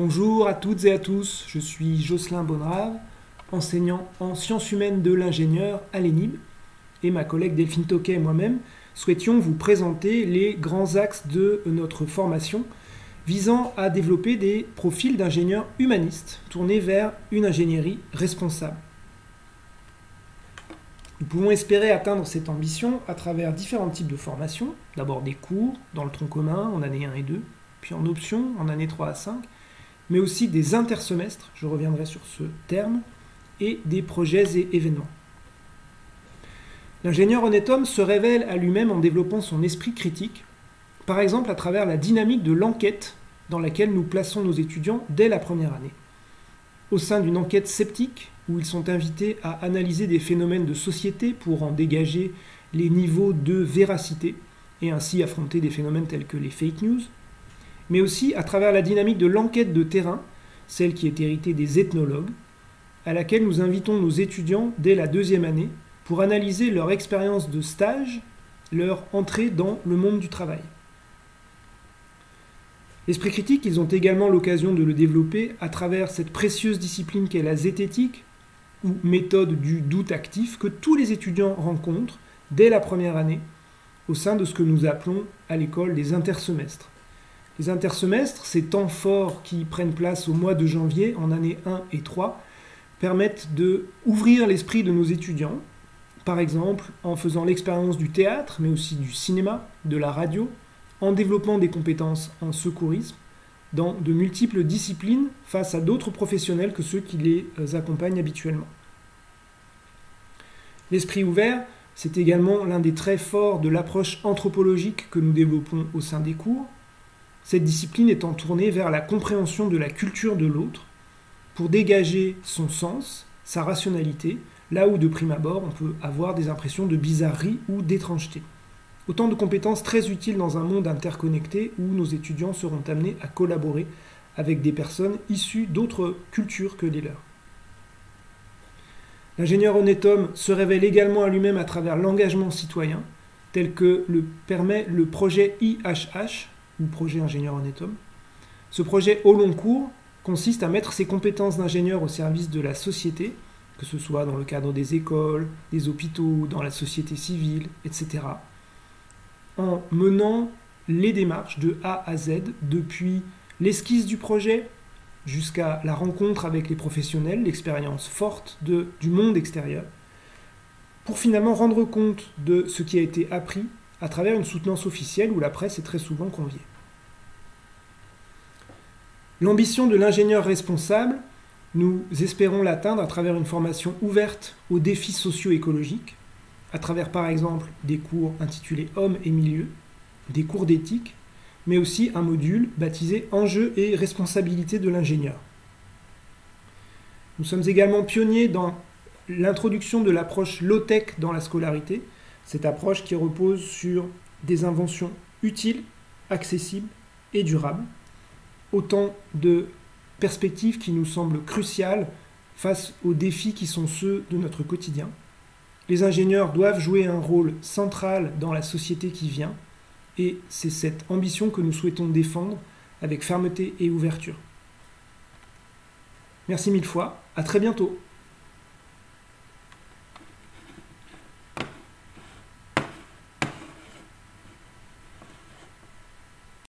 Bonjour à toutes et à tous, je suis Jocelyn Bonrave, enseignant en sciences humaines de l'ingénieur à l'ENIB, et ma collègue Delphine Toquet et moi-même souhaitions vous présenter les grands axes de notre formation visant à développer des profils d'ingénieurs humanistes tournés vers une ingénierie responsable. Nous pouvons espérer atteindre cette ambition à travers différents types de formations, d'abord des cours dans le tronc commun en année 1 et 2, puis en option en année 3 à 5, mais aussi des intersemestres, je reviendrai sur ce terme, et des projets et événements. L'ingénieur honnête homme se révèle à lui-même en développant son esprit critique, par exemple à travers la dynamique de l'enquête dans laquelle nous plaçons nos étudiants dès la première année. Au sein d'une enquête sceptique, où ils sont invités à analyser des phénomènes de société pour en dégager les niveaux de véracité, et ainsi affronter des phénomènes tels que les fake news, mais aussi à travers la dynamique de l'enquête de terrain, celle qui est héritée des ethnologues, à laquelle nous invitons nos étudiants dès la deuxième année pour analyser leur expérience de stage, leur entrée dans le monde du travail. L'esprit critique, ils ont également l'occasion de le développer à travers cette précieuse discipline qu'est la zététique, ou méthode du doute actif, que tous les étudiants rencontrent dès la première année, au sein de ce que nous appelons à l'école des intersemestres. Les intersemestres, ces temps forts qui prennent place au mois de janvier en année 1 et 3, permettent d'ouvrir l'esprit de nos étudiants, par exemple en faisant l'expérience du théâtre, mais aussi du cinéma, de la radio, en développant des compétences en secourisme, dans de multiples disciplines face à d'autres professionnels que ceux qui les accompagnent habituellement. L'esprit ouvert, c'est également l'un des traits forts de l'approche anthropologique que nous développons au sein des cours, cette discipline étant tournée vers la compréhension de la culture de l'autre, pour dégager son sens, sa rationalité, là où de prime abord on peut avoir des impressions de bizarrerie ou d'étrangeté. Autant de compétences très utiles dans un monde interconnecté où nos étudiants seront amenés à collaborer avec des personnes issues d'autres cultures que les leurs. L'ingénieur honnête homme se révèle également à lui-même à travers l'engagement citoyen, tel que le permet le projet IHH, ou projet ingénieur honnête homme. Ce projet au long cours consiste à mettre ses compétences d'ingénieur au service de la société, que ce soit dans le cadre des écoles, des hôpitaux, dans la société civile, etc., en menant les démarches de A à Z, depuis l'esquisse du projet jusqu'à la rencontre avec les professionnels, l'expérience forte du monde extérieur, pour finalement rendre compte de ce qui a été appris à travers une soutenance officielle où la presse est très souvent conviée. L'ambition de l'ingénieur responsable, nous espérons l'atteindre à travers une formation ouverte aux défis socio-écologiques, à travers par exemple des cours intitulés Hommes et milieux, des cours d'éthique, mais aussi un module baptisé Enjeux et responsabilité de l'ingénieur. Nous sommes également pionniers dans l'introduction de l'approche low-tech dans la scolarité, cette approche qui repose sur des inventions utiles, accessibles et durables, autant de perspectives qui nous semblent cruciales face aux défis qui sont ceux de notre quotidien. Les ingénieurs doivent jouer un rôle central dans la société qui vient, et c'est cette ambition que nous souhaitons défendre avec fermeté et ouverture. Merci mille fois, à très bientôt.